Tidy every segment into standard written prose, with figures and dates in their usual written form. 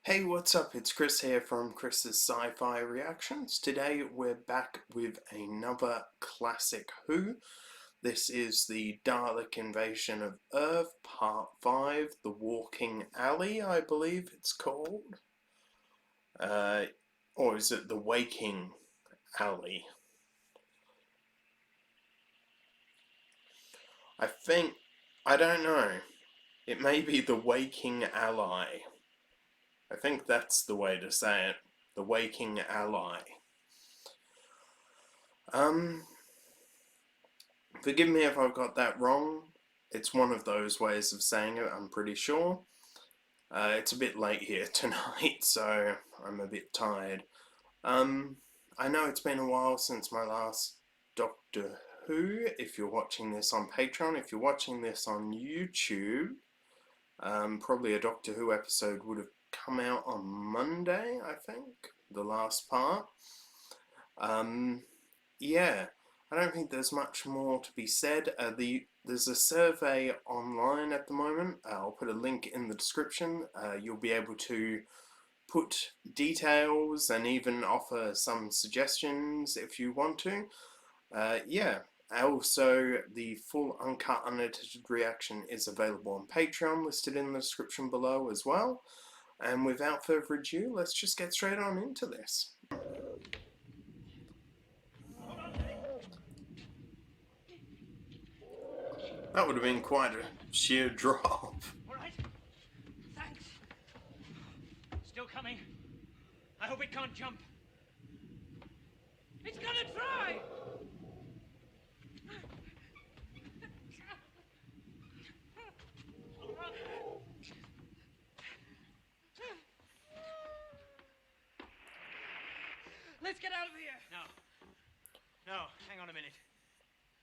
Hey, what's up? It's Chris here from Chris's Sci-Fi Reactions. Today we're back with another classic Who. This is the Dalek Invasion of Earth, Part 5, The Walking Alley, I believe it's called. Or is it The Waking Alley? I don't know. It may be The Waking Ally. I think that's the way to say it. The Waking Ally. Forgive me if I've got that wrong. It's one of those ways of saying it, I'm pretty sure. It's a bit late here tonight, so I'm a bit tired. I know it's been a while since my last Doctor Who, if you're watching this on Patreon. If you're watching this on YouTube, probably a Doctor Who episode would have come out on Monday, I think, the last part. Yeah, I don't think there's much more to be said. There's a survey online at the moment. I'll put a link in the description. You'll be able to put details and even offer some suggestions if you want to. Yeah. Also, the full uncut, unedited reaction is available on Patreon, listed in the description below as well. And without further ado, let's just get straight on into this. That would have been quite a sheer drop. All right. Thanks. Still coming. I hope it can't jump. It's gonna try! Let's get out of here! No, hang on a minute.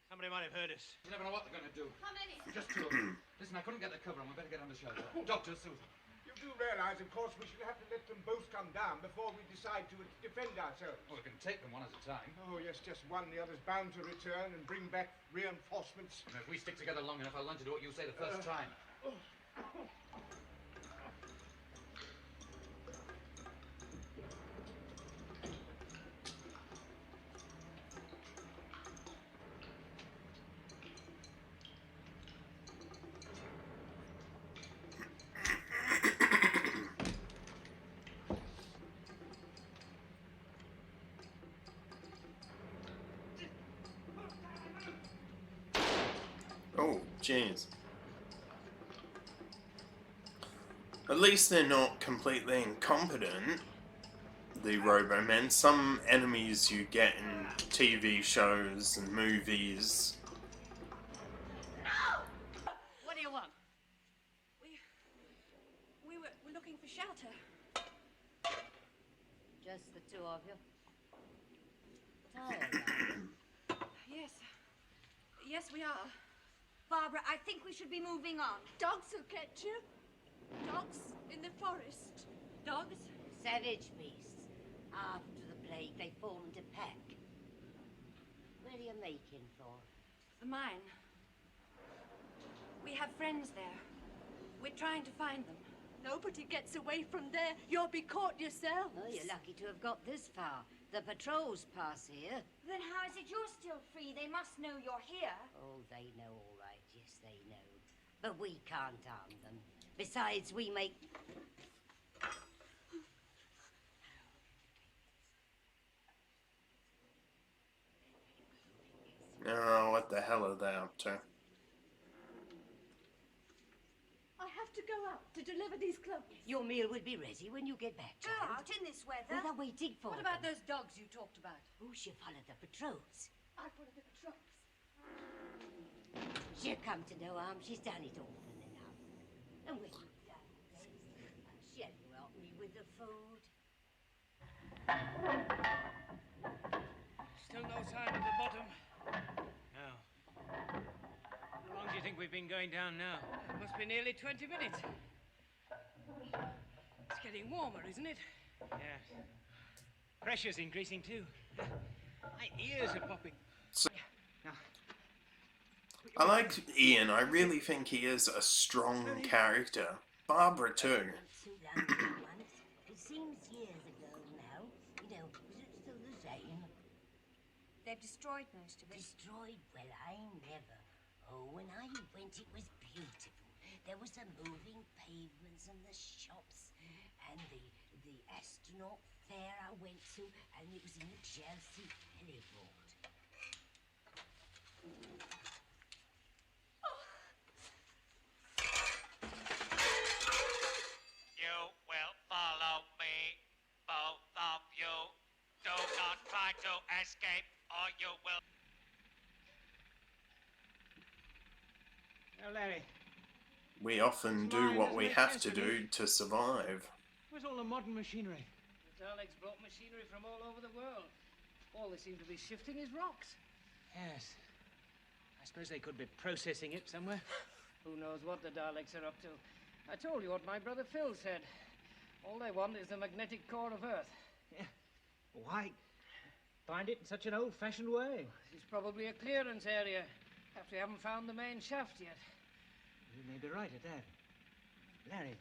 Somebody might have heard us. You never know what they're going to do. How many? Just two of them. Listen, I couldn't get the cover on. We better get under shelter. Doctor, Susan. You do realize, of course, we shall have to let them both come down before we decide to defend ourselves. Well, we can take them one at a time. Oh, yes, just one. The other's bound to return and bring back reinforcements. And if we stick together long enough, I'll learn to do what you say the first time. Oh, jeez. At least they're not completely incompetent, the Robomen. Some enemies you get in TV shows and movies. No! What do you want? We're looking for shelter. Just the two of you? Tired? Yes, we are. Barbara, I think we should be moving on. Dogs will catch you. Dogs in the forest. Dogs? Savage beasts. After the plague, they formed a pack. Where are you making for? Mine. We have friends there. We're trying to find them. Nobody gets away from there. You'll be caught yourself. Oh, you're lucky to have got this far. The patrols pass here. Then how is it you're still free? They must know you're here. Oh, they know all right. Yes, they know. But we can't harm them. Besides, we make... Oh, what the hell are they up to? I have to go out to deliver these clothes. Your meal would be ready when you get back, Go child. out in this weather. Well, they're waiting for What about them. those dogs you talked about? Oh, she'll follow the patrols. I follow the patrols. She'll come to no harm. She's done it often enough. And when you've done this, she'll help me with the food. Still no sign at the bottom. No. How long do you think we've been going down now? Must be nearly 20 minutes. It's getting warmer, isn't it? Yeah. Pressure's increasing too. My ears are popping. So, Now, I like Ian. I really think he is a strong character. Barbara too. Well, is it still the same? They've destroyed most of it. Destroyed? Well, I never. Oh, when I went, it was beautiful. There was the moving pavements and the shops and the astronaut fair I went to, and it was in the Chelsea heliport. You will follow me, both of you. Do not try to escape, or you will. Now, Larry, We often do what we have to do to survive. where's all the modern machinery? The Daleks brought machinery from all over the world. All they seem to be shifting is rocks. Yes. I suppose they could be processing it somewhere. Who knows what the Daleks are up to? I told you what my brother Phil said. All they want is the magnetic core of Earth. Yeah. Why find it in such an old-fashioned way? It's probably a clearance area. Perhaps we haven't found the main shaft yet. You may be right at that. Larry,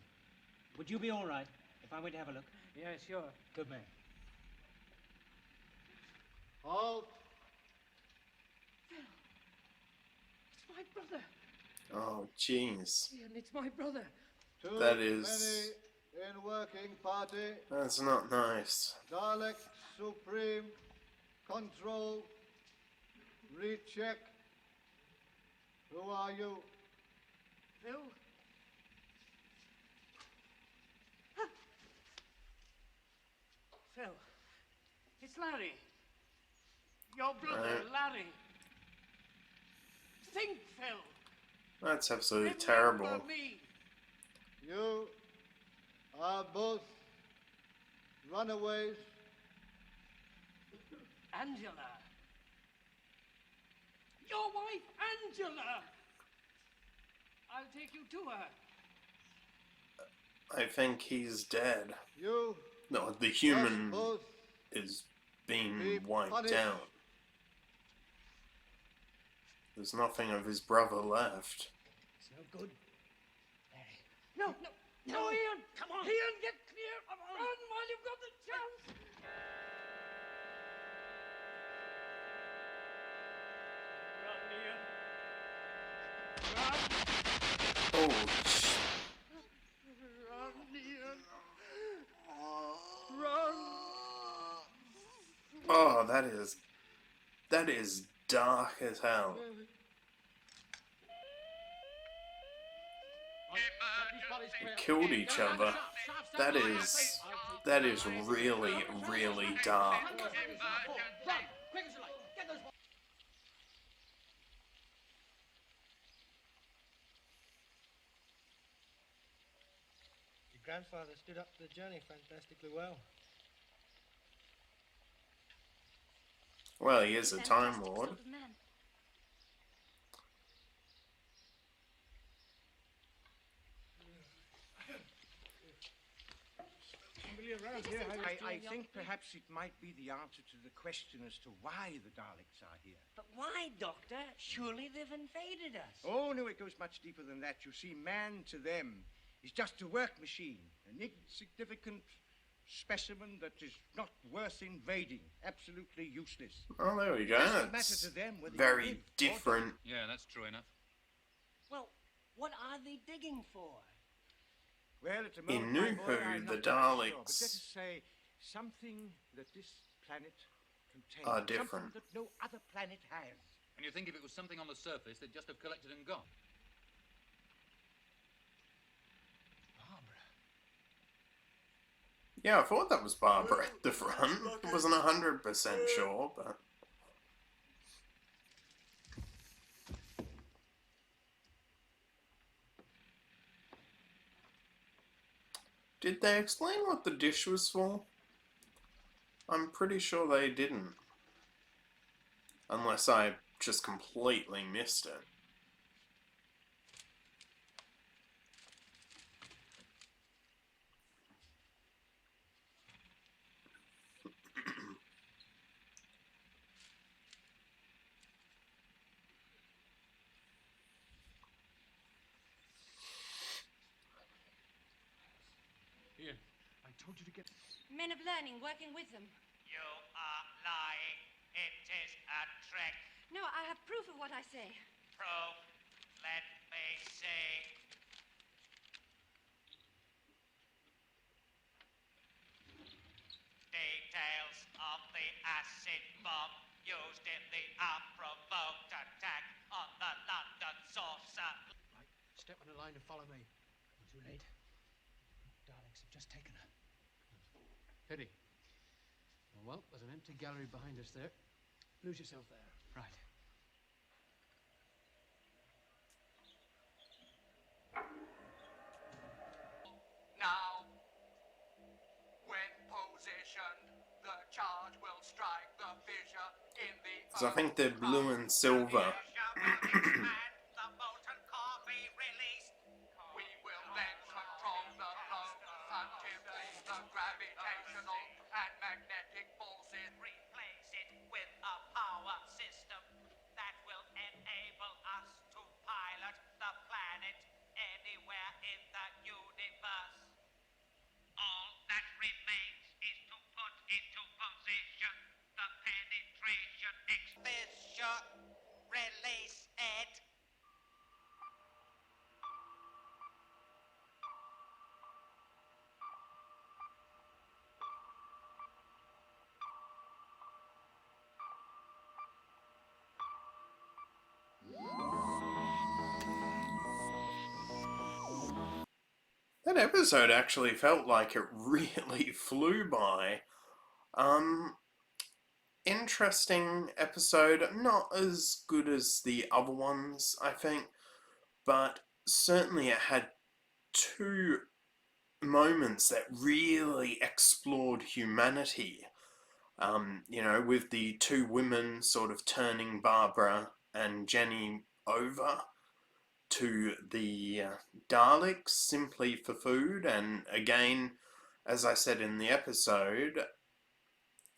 would you be all right if I went to have a look? Yeah, sure. Good man. Halt! It's my brother. Oh, jeez. Ian, it's my brother. Too That is... many in working party. That's not nice. Dalek Supreme. Control. Recheck. Who are you? Phil? Phil. It's Larry. Your brother, Larry. Think, Phil. That's absolutely Remember terrible. me. You are both runaways. Angela. Your wife, Angela. I'll take you to her. I think he's dead. You No, the must human both is being be wiped punished. out. There's nothing of his brother left. It's no good. Larry. No, Ian! Come on! Ian, get clear! Run while you've got the chance! Run, Ian! Run! Oh, Run, Ian! Run! oh, that is dark as hell. They killed each other. That is really, really dark. Your grandfather stood up to the journey fantastically well. Well, he is a Time Fantastic Lord. sort of man. I think perhaps it might be the answer to the question as to why the Daleks are here. But why, Doctor? Surely they've invaded us. Oh, no, it goes much deeper than that. You see, man to them is just a work machine, an insignificant specimen that is not worth invading, absolutely useless. Oh, there we go. It doesn't matter That's to them whether you very live or different. Yeah, that's true enough. Well, what are they digging for? Well, at the In moment, my New boy, Who, I'm the not quite sure, but let Daleks us say something that this planet contains. are different. Something that no other planet has. And you think if it was something on the surface, they'd just have collected and gone? Barbara. Yeah, I thought that was Barbara at the front. I wasn't 100% sure, but... Did they explain what the dish was for? I'm pretty sure they didn't. Unless I just completely missed it. Ian, I told you to get... Men of learning working with them. You are lying. It is a trick. No, I have proof of what I say. Proof. Let me see. Details of the acid bomb used in the unprovoked attack on the London saucer. Right, step on the line and follow me. Too late. Daleks have just taken her. Pity. Well, there's an empty gallery behind us there. Lose yourself there. Right. Now, when positioned, the charge will strike the fissure in the Because I think they're blue and silver. The molten core be released. We will then control the flow until the gravitational and magnetic forces Replace it with a power system that will enable us to pilot the planet anywhere in the universe. All that remains is to put into position the penetration fissure. Release it. That episode actually felt like it really flew by. Interesting episode, not as good as the other ones, I think, but certainly it had two moments that really explored humanity. With the two women sort of turning Barbara and Jenny over to the Daleks simply for food. And again, as I said in the episode,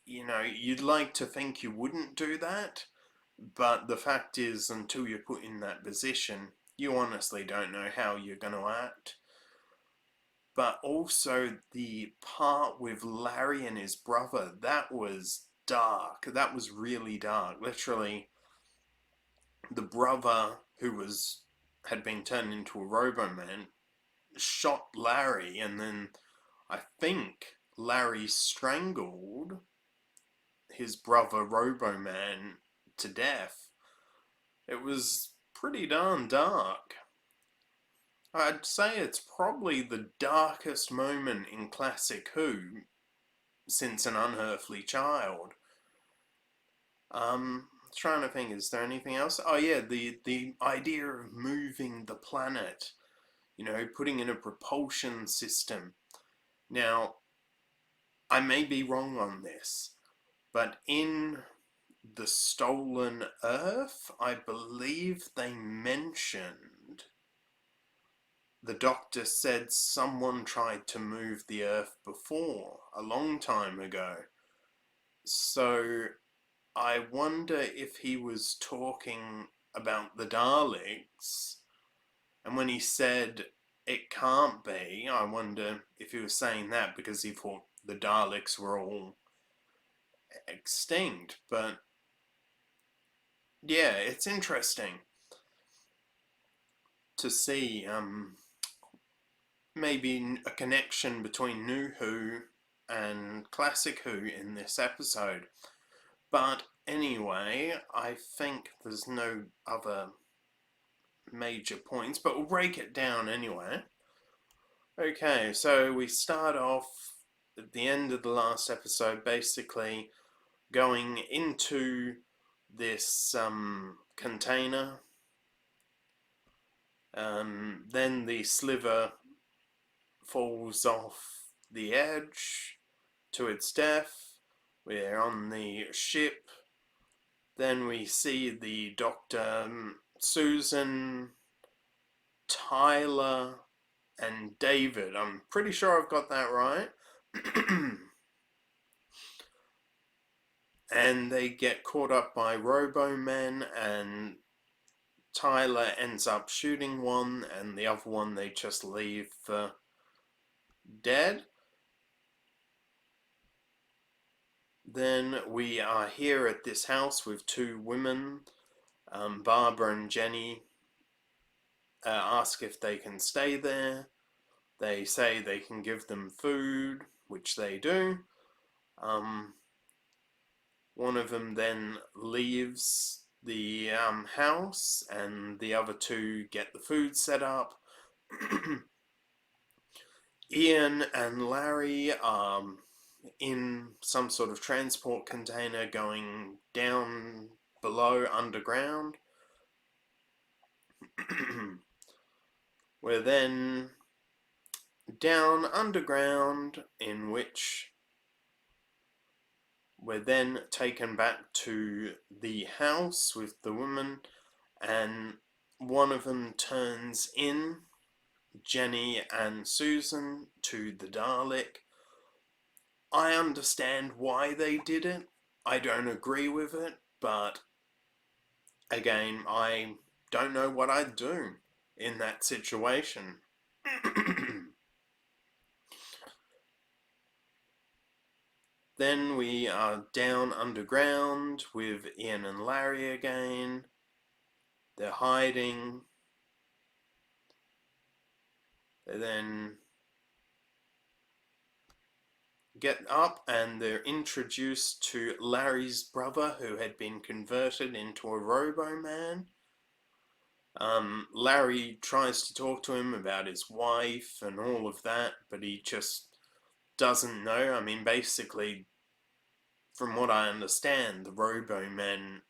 you'd like to think you wouldn't do that, but the fact is, until you're put in that position, you honestly don't know how you're going to act. But also the part with Larry and his brother, that was dark. That was really dark. Literally, the brother who had been turned into a Robo-Man shot Larry, and then I think Larry strangled his brother Robo-Man to death. It was pretty darn dark. I'd say it's probably the darkest moment in Classic Who since An Unearthly Child. Trying to think, is there anything else? Oh yeah, the idea of moving the planet, putting in a propulsion system. Now, I may be wrong on this, but in The Stolen Earth, I believe they mentioned, the Doctor said someone tried to move the Earth before, a long time ago. So I wonder if he was talking about the Daleks, and when he said it can't be, I wonder if he was saying that because he thought the Daleks were all extinct. But yeah, it's interesting to see maybe a connection between New Who and Classic Who in this episode. But anyway, I think there's no other major points, but we'll break it down anyway. Okay, so we start off at the end of the last episode, basically going into this container. Then the sliver falls off the edge to its death. We're on the ship. Then we see the Doctor, Susan, Tyler, and David. I'm pretty sure I've got that right. And they get caught up by Robo-Men, and Tyler ends up shooting one, and the other one they just leave dead. then we are here at this house with two women. Barbara and Jenny ask if they can stay there. They say they can give them food, which they do. One of them then leaves the house, and the other two get the food set up. Ian and Larry are in some sort of transport container going down below underground. We're then down underground, in which we're then taken back to the house with the woman, and one of them turns in Jenny and Susan to the Dalek. I understand why they did it. I don't agree with it, but again, I don't know what I'd do in that situation. Then we are down underground with Ian and Larry again. They're hiding. They then get up and they're introduced to Larry's brother, who had been converted into a Robo-Man. Larry tries to talk to him about his wife and all of that, but he just doesn't know. I mean, basically, from what I understand, the Robo-Man,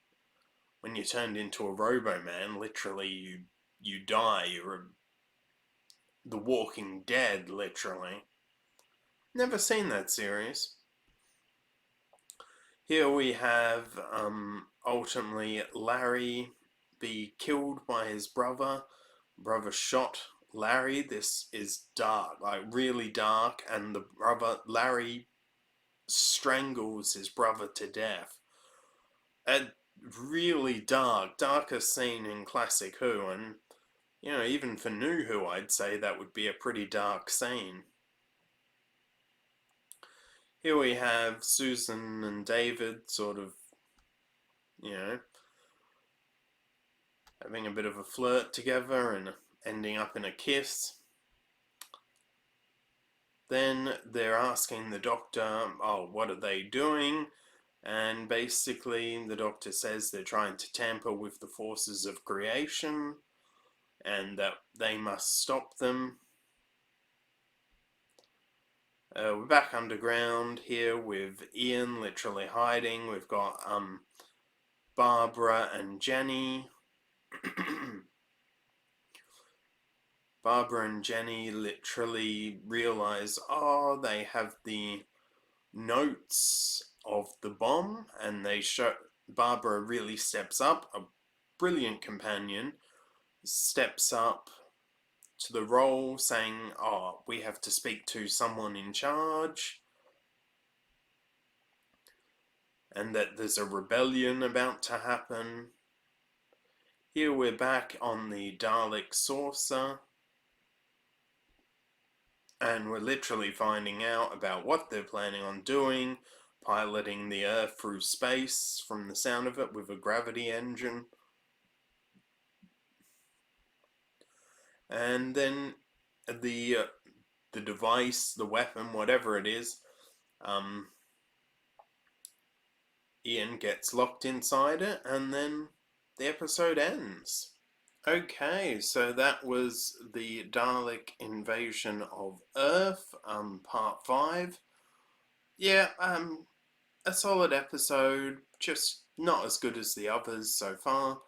when you're turned into a Robo-Man, literally you die. You're the Walking Dead, literally. Never seen that series. Here we have ultimately Larry be killed by his brother. Brother shot Larry. This is dark, like really dark, and the brother, Larry, strangles his brother to death. A really darkest scene in classic Who, and you know, even for new Who, I'd say that would be a pretty dark scene. Here we have Susan and David sort of, you know, having a bit of a flirt together and ending up in a kiss. Then they're asking the doctor, oh, what are they doing? And basically the doctor says they're trying to tamper with the forces of creation and that they must stop them. We're back underground here with Ian literally hiding. We've got Barbara and Jenny. Barbara and Jenny literally realize, oh, they have the notes of the bomb, and they show Barbara really steps up, a brilliant companion, steps up to the role saying, oh, we have to speak to someone in charge, and that there's a rebellion about to happen. Here we're back on the Dalek saucer, and we're literally finding out about what they're planning on doing, piloting the Earth through space, from the sound of it, with a gravity engine. And then the device, the weapon, whatever it is, Ian gets locked inside it, and then the episode ends. Okay, so that was the Dalek invasion of Earth, part 5. Yeah, a solid episode, just not as good as the others so far.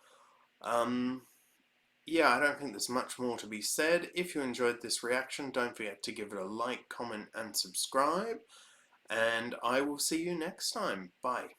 Yeah, I don't think there's much more to be said. If you enjoyed this reaction, don't forget to give it a like, comment, and subscribe. And I will see you next time. Bye.